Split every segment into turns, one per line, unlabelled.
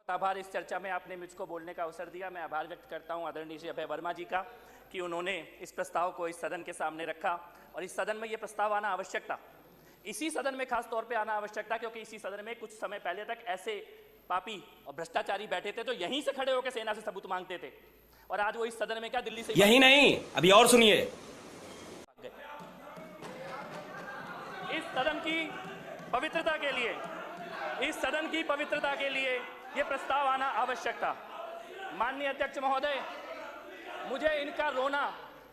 आभार, इस चर्चा में आपने मुझको बोलने का अवसर दिया। मैं आभार व्यक्त करता हूं आदरणीय श्री अभय वर्मा जी का कि उन्होंने इस प्रस्ताव को इस सदन के सामने रखा और इस सदन में ये प्रस्ताव आना आवश्यक था। इसी सदन में खास तौर पे आना आवश्यक था क्योंकि इसी सदन में कुछ समय पहले तक ऐसे पापी और भ्रष्टाचारी बैठे थे तो यहीं से खड़े होकर सेना से सबूत मांगते थे और आज वो इस सदन में क्या दिल्ली से
यही नहीं, अभी और सुनिए।
इस सदन की पवित्रता के लिए, इस सदन की पवित्रता के लिए ये प्रस्ताव आना आवश्यक था। माननीय अध्यक्ष महोदय, मुझे इनका रोना,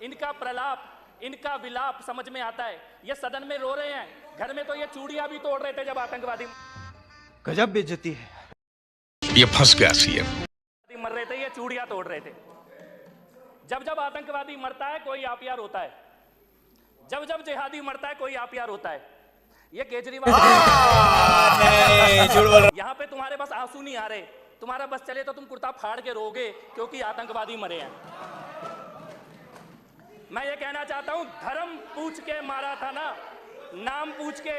इनका प्रलाप, इनका विलाप समझ में आता है। ये सदन में रो रहे हैं, घर में तो ये चूड़ियां भी तोड़ रहे थे जब आतंकवादी
गजब बेइज्जती है।
ये फंस गया सीएम।
मर रहे थे, ये चूड़ियां तोड़ रहे थे। जब जब आतंकवादी मरता है कोई आपियार होता है, जब जब जिहादी मरता है कोई आपियार होता है। ये केजरीवाल यहाँ पे तुम्हारे बस आंसू नहीं आ रहे, तुम्हारा बस चले तो तुम कुर्ता फाड़ के रोगे क्योंकि आतंकवादी मरे हैं। मैं ये कहना चाहता हूं, धर्म पूछ के मारा था ना, नाम पूछ के।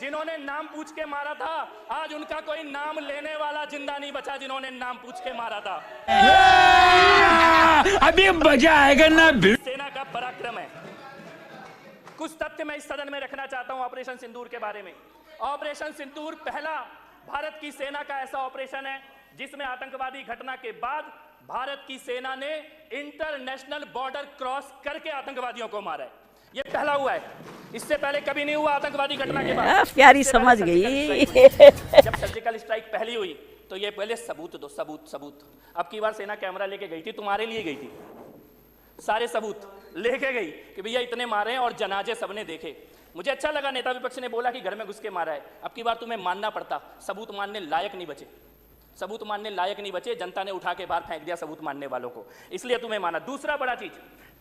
जिन्होंने नाम पूछ के मारा था आज उनका कोई नाम लेने वाला जिंदा नहीं बचा जिन्होंने नाम पूछ के मारा था।
अभी मजा आएगा ना।
सेना का पराक्रम है। कुछ तथ्य मैं इस सदन में रखना चाहता हूं ऑपरेशन सिंदूर के बारे में। ऑपरेशन सिंदूर पहला भारत की सेना का ऐसा ऑपरेशन है जिसमें आतंकवादी घटना के बाद भारत की सेना ने इंटरनेशनल बॉर्डर क्रॉस करके आतंकवादियों को मारा है। ये पहला हुआ है, इससे पहले कभी नहीं हुआ आतंकवादी घटना के बाद।
प्यारी समझ गई।
जब सर्जिकल स्ट्राइक पहली हुई तो ये पहले सबूत दो, सबूत सबूत। अब की बार सेना कैमरा लेके गई थी, तुम्हारे लिए गई थी, सारे सबूत लेके गई कि भैया इतने मारे हैं और जनाजे सबने देखे। मुझे अच्छा लगा नेता विपक्ष ने बोला कि घर में घुस के मारा है। अब की बार तुम्हें मानना पड़ता, सबूत मानने लायक नहीं बचे, सबूत मानने लायक नहीं बचे। जनता ने उठा के बाहर फेंक दिया सबूत मानने वालों को, इसलिए तुम्हें माना। दूसरा बड़ा चीज,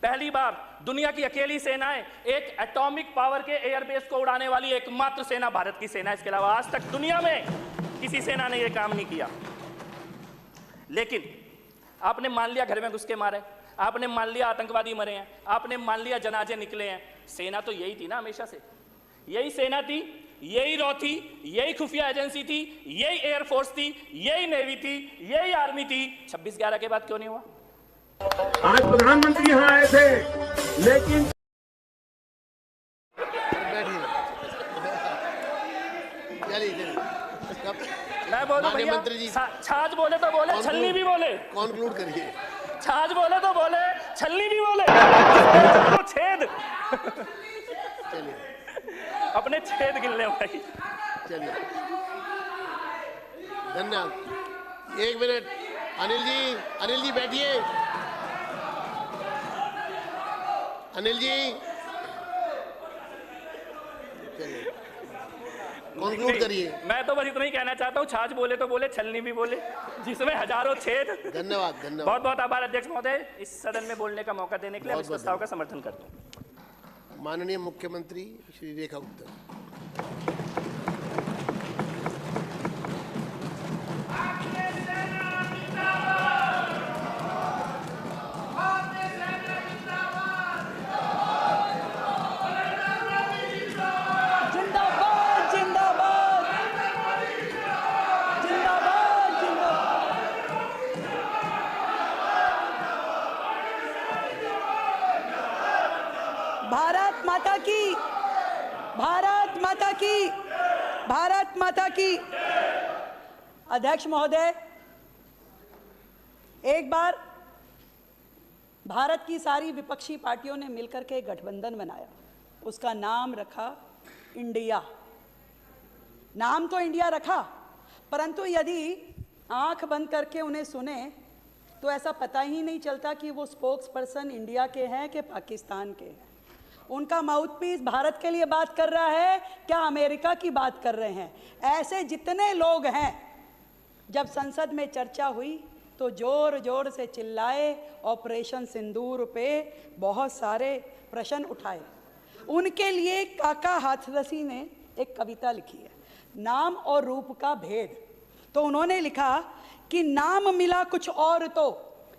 पहली बार दुनिया की अकेली सेना है, एक एटॉमिक पावर के एयरबेस को उड़ाने वाली एकमात्र सेना भारत की सेना है। इसके अलावा आज तक दुनिया में किसी सेना ने यह काम नहीं किया। लेकिन आपने मान लिया घर में घुस के मारे, आपने मान लिया आतंकवादी मरे हैं, आपने मान लिया जनाजे निकले हैं। सेना तो यही थी ना हमेशा से, यही सेना थी, यही रॉ थी, यही खुफिया एजेंसी थी, यही एयरफोर्स थी, यही नेवी थी, यही आर्मी थी। 26/11 के बाद क्यों नहीं हुआ?
आज प्रधानमंत्री यहाँ आए थे लेकिन
मैं बोलूं भैया, छाछ बोले तो बोले, छलनी भी बोले।
कॉन्क्लूड करिए।
छाछ बोले तो बोले, छलनी भी बोले। तो छेद
चलिए,
अपने छेद गिन ले भाई।
चलिए, धन्यवाद। 1 मिनट, अनिल जी बैठिए। अनिल जी चलिए, कॉन्क्लूड करिए।
मैं तो बस इतना ही कहना चाहता हूँ, छाछ बोले तो बोले, छलनी भी बोले, जिसमें हजारों छेद।
धन्यवाद।
बहुत बहुत आभार अध्यक्ष महोदय, इस सदन में बोलने का मौका देने के लिए। इस प्रस्ताव का समर्थन करता हूँ।
माननीय मुख्यमंत्री श्री रेखा गुप्ता।
भारत माता की, भारत माता की, भारत माता की। अध्यक्ष महोदय, एक बार भारत की सारी विपक्षी पार्टियों ने मिलकर के एक गठबंधन बनाया, उसका नाम रखा इंडिया। नाम तो इंडिया रखा, परंतु यदि आंख बंद करके उन्हें सुने तो ऐसा पता ही नहीं चलता कि वो स्पोक्स पर्सन इंडिया के हैं कि पाकिस्तान के हैं। उनका माउथपीस भारत के लिए बात कर रहा है क्या अमेरिका की बात कर रहे हैं? ऐसे जितने लोग हैं, जब संसद में चर्चा हुई तो जोर जोर से चिल्लाए, ऑपरेशन सिंदूर पे बहुत सारे प्रश्न उठाए। उनके लिए काका हाथरसी ने एक कविता लिखी है, नाम और रूप का भेद। तो उन्होंने लिखा कि नाम मिला कुछ और तो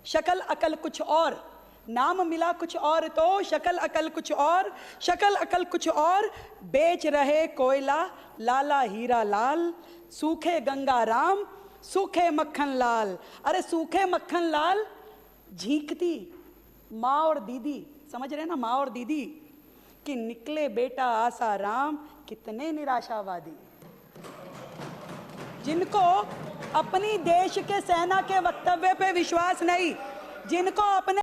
शक्ल अकल कुछ और, नाम मिला कुछ और तो शक्ल अकल कुछ और, शक्ल अकल कुछ और। बेच रहे कोयला लाला हीरा लाल, सूखे गंगा राम, सूखे मक्खन लाल। अरे सूखे मक्खन लाल झींकती माँ और दीदी, समझ रहे ना, माँ और दीदी कि निकले बेटा आसाराम, कितने निराशावादी जिनको अपनी देश के सेना के वक्तव्य पे विश्वास नहीं, जिनको अपने